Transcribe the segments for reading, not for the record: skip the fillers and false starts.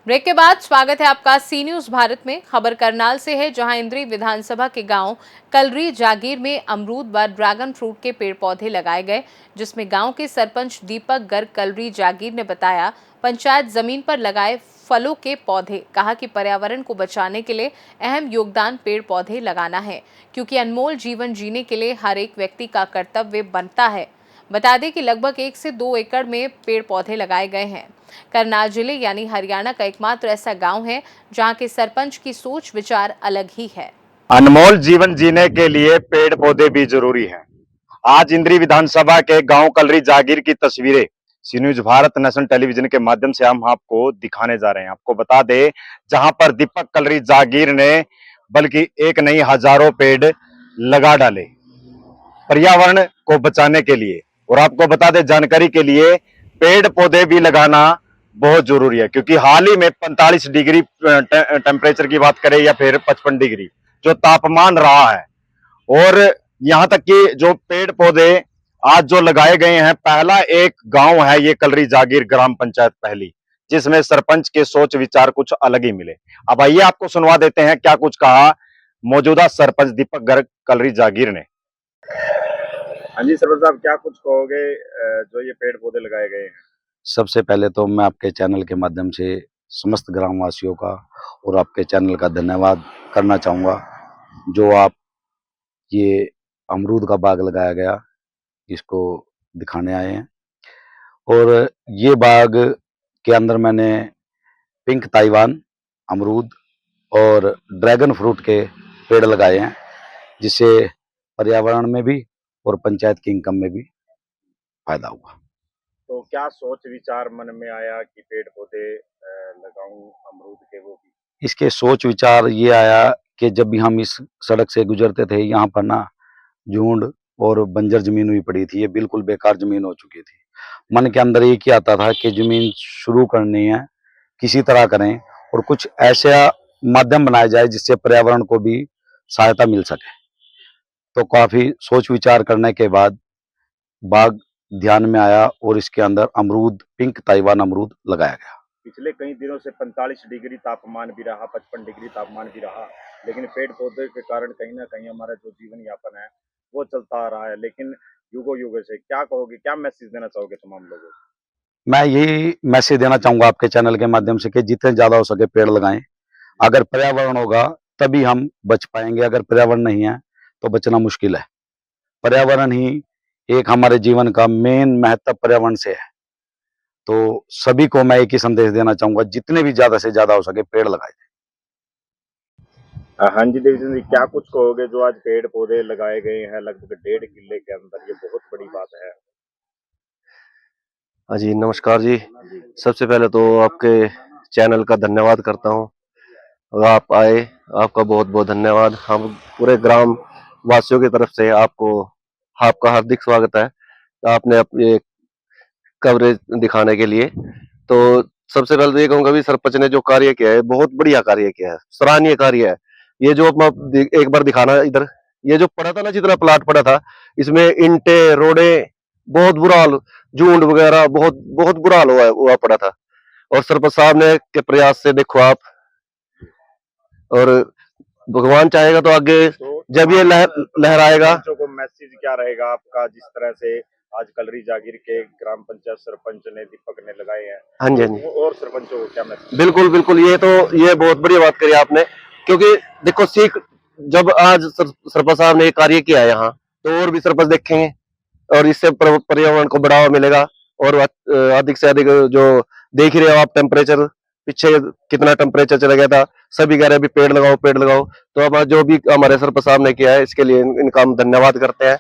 Break के बाद स्वागत है आपका सी न्यूज भारत में। खबर करनाल से है, जहां इंद्री विधानसभा के गांव कलरी जागीर में अमरूद व ड्रैगन फ्रूट के पेड़ पौधे लगाए गए, जिसमें गांव के सरपंच दीपक गर्ग कलरी जागीर ने बताया, पंचायत जमीन पर लगाए फलों के पौधे, कहा कि पर्यावरण को बचाने के लिए अहम योगदान पेड़ पौधे लगाना है, क्योंकि अनमोल जीवन जीने के लिए हर एक व्यक्ति का कर्तव्य बनता है। बता दें कि लगभग 1 से 2 एकड़ में पेड़ पौधे लगाए गए हैं। करनाल जिले यानी हरियाणा का एकमात्र ऐसा गांव है जहां के सरपंच की सोच विचार अलग ही है। अनमोल जीवन जीने के लिए पेड़ पौधे भी जरूरी हैं। आज इंद्री विधानसभा के गांव कलरी जागीर की तस्वीरें सी न्यूज भारत नेशनल टेलीविजन के माध्यम से हम आपको दिखाने जा रहे हैं। आपको बता दें, जहां पर दीपक कलरी जागीर ने बल्कि एक नहीं हजारों पेड़ लगा डाले पर्यावरण को बचाने के लिए। और आपको बता दें, जानकारी के लिए, पेड़ पौधे भी लगाना बहुत जरूरी है, क्योंकि हाल ही में 45 डिग्री टेम्परेचर की बात करें या फिर 55 डिग्री जो तापमान रहा है, और यहां तक कि जो पेड़ पौधे आज जो लगाए गए हैं, पहला एक गांव है ये कलरी जागीर ग्राम पंचायत पहली, जिसमें सरपंच के सोच विचार कुछ अलग ही मिले। अब आइए आपको सुनवा देते हैं क्या कुछ कहा मौजूदा सरपंच दीपक गर्ग कलरी जागीर ने। हाँ जी सरपंच साहब, क्या कुछ कहोगे जो ये पेड़ पौधे लगाए गए हैं? सबसे पहले तो मैं आपके चैनल के माध्यम से समस्त ग्रामवासियों का और आपके चैनल का धन्यवाद करना चाहूँगा, जो आप ये अमरूद का बाग लगाया गया इसको दिखाने आए हैं। और ये बाग के अंदर मैंने पिंक ताइवान अमरूद और ड्रैगन फ्रूट के पेड़ लगाए हैं, जिससे पर्यावरण में भी और पंचायत की इनकम में भी फायदा हुआ। तो क्या सोच विचार मन में आया कि पेड़ पौधे लगाऊं अमरूद के, वो भी? इसके सोच विचार ये आया कि जब भी हम इस सड़क से गुजरते थे, यहाँ पर ना झुंड और बंजर जमीन हुई पड़ी थी, ये बिल्कुल बेकार जमीन हो चुकी थी। मन के अंदर एक ही आता था कि जमीन शुरू करनी है, किसी तरह करें और कुछ ऐसा माध्यम बनाया जाए जिससे पर्यावरण को भी सहायता मिल सके। तो काफी सोच विचार करने के बाद बाग ध्यान में आया और इसके अंदर अमरूद, पिंक ताइवान अमरूद लगाया गया। पिछले कई दिनों से 45 डिग्री तापमान भी रहा, 55 डिग्री तापमान भी रहा, लेकिन पेड़ पौधे के कारण कहीं ना कहीं हमारा जो जीवन यापन है वो चलता आ रहा है। लेकिन युगों युगों से क्या कहोगे, क्या मैसेज देना चाहोगे तमाम लोगों को? मैं यही मैसेज देना चाहूंगा आपके चैनल के माध्यम से कि जितने ज्यादा हो सके पेड़ लगाएं। अगर पर्यावरण होगा तभी हम बच पाएंगे, अगर पर्यावरण नहीं है तो बचना मुश्किल है। पर्यावरण ही एक हमारे जीवन का मेन महत्व पर्यावरण से है। तो सभी को मैं एक ही संदेश देना चाहूंगा, जितने भी ज्यादा से ज्यादा हो सके पेड़ लगाएं। हाँ जी देवी जी, क्या कुछ कहोगे जो आज पेड़ पौधे लगाए गए हैं लगभग 1.5 किले के अंदर, ये बहुत बड़ी बात है। हाँ जी, नमस्कार जी। सबसे पहले तो आपके चैनल का धन्यवाद करता हूँ और आप आए, आपका बहुत बहुत धन्यवाद। हम पूरे ग्राम वासियों की तरफ से आपका हार्दिक स्वागत है आपने अपने कवरेज दिखाने के लिए। तो सबसे पहले तो ये कहूँगा भी सरपंच ने जो कार्य किया है बहुत बढ़िया कार्य किया है, सराहनीय कार्य है। ये जो अपना एक बार दिखाना इधर, ये जो पड़ा था ना, जितना प्लाट पड़ा था, इसमें इंटे रोडे बहुत बुरा हाल, झुंड वगैरह बहुत बहुत बुरा हाल हुआ पड़ा था। और सरपंच साहब ने के प्रयास से देखो आप, और भगवान चाहेगा तो आगे जब ये लहराएगा। को मैसेज क्या रहेगा आपका, जिस तरह से आज कलरी जागीर के ग्राम पंचायत सरपंच ने दीपक ने लगाए हैं? हाँ जी, हाँ जी, और सरपंचों को क्या मैसेज? बिल्कुल बिल्कुल, ये बहुत बढ़िया बात करी आपने, क्योंकि देखो सीख, जब आज सरपंच साहब ने ये कार्य किया है यहाँ, तो और भी सरपंच देखेंगे और इससे पर्यावरण को बढ़ावा मिलेगा। और अधिक से अधिक जो देख ही रहे हो आप, टेम्परेचर पीछे कितना टेम्परेचर चला गया था, सभी कह रहे हैं पेड़ लगाओ पेड़ लगाओ। तो अब जो भी हमारे सरपंच साहब ने किया है, इसके लिए इनका हम धन्यवाद करते हैं,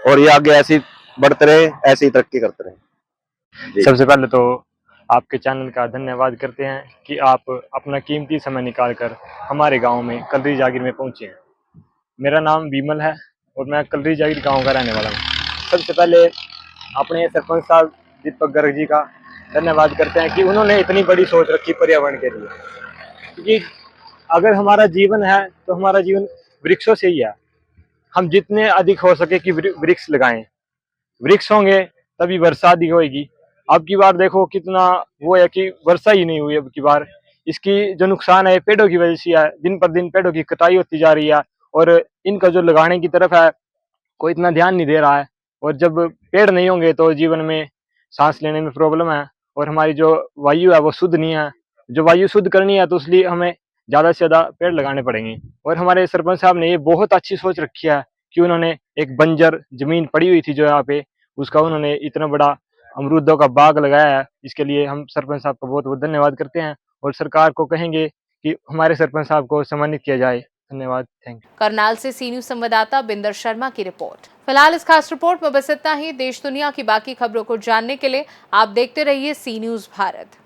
और ये आगे ऐसी बढ़ते रहे, ऐसी ही तरक्की करते रहे। सबसे पहले तो आपके चैनल का धन्यवाद करते हैं कि आप अपना कीमती समय निकालकर हमारे गांव में कलरी जागीर में पहुंचे हैं। मेरा नाम विमल है और मैं कलरी जागीर गांव का रहने वाला हूं। सबसे पहले अपने सरपंच साहब दीपक गर्ग जी का धन्यवाद करते हैं कि उन्होंने इतनी बड़ी सोच रखी पर्यावरण के लिए, क्योंकि अगर हमारा जीवन है तो हमारा जीवन वृक्षों से ही है। हम जितने अधिक हो सके कि वृक्ष लगाएं, वृक्ष होंगे तभी वर्षा अधिक होगी। अब की बार देखो कितना वो है कि वर्षा ही नहीं हुई अब की बार, इसकी जो नुकसान है पेड़ों की वजह से है। दिन पर दिन पेड़ों की कटाई होती जा रही है और इनका जो लगाने की तरफ है कोई इतना ध्यान नहीं दे रहा है। और जब पेड़ नहीं होंगे तो जीवन में सांस लेने में प्रॉब्लम है और हमारी जो वायु है वो शुद्ध नहीं है। जो वायु शुद्ध करनी है तो इसलिए हमें ज़्यादा से ज़्यादा पेड़ लगाने पड़ेंगे। और हमारे सरपंच साहब ने ये बहुत अच्छी सोच रखी है कि उन्होंने एक बंजर जमीन पड़ी हुई थी जो यहाँ पे, उसका उन्होंने इतना बड़ा अमरूदों का बाग लगाया है। इसके लिए हम सरपंच साहब का बहुत बहुत धन्यवाद करते हैं और सरकार को कहेंगे कि हमारे सरपंच साहब को सम्मानित किया जाए। धन्यवाद, थैंक यू। करनाल से सी न्यूज संवाददाता बिंदर शर्मा की रिपोर्ट। फिलहाल इस खास रिपोर्ट में बस इतना ही। देश दुनिया की बाकी खबरों को जानने के लिए आप देखते रहिए सी न्यूज भारत।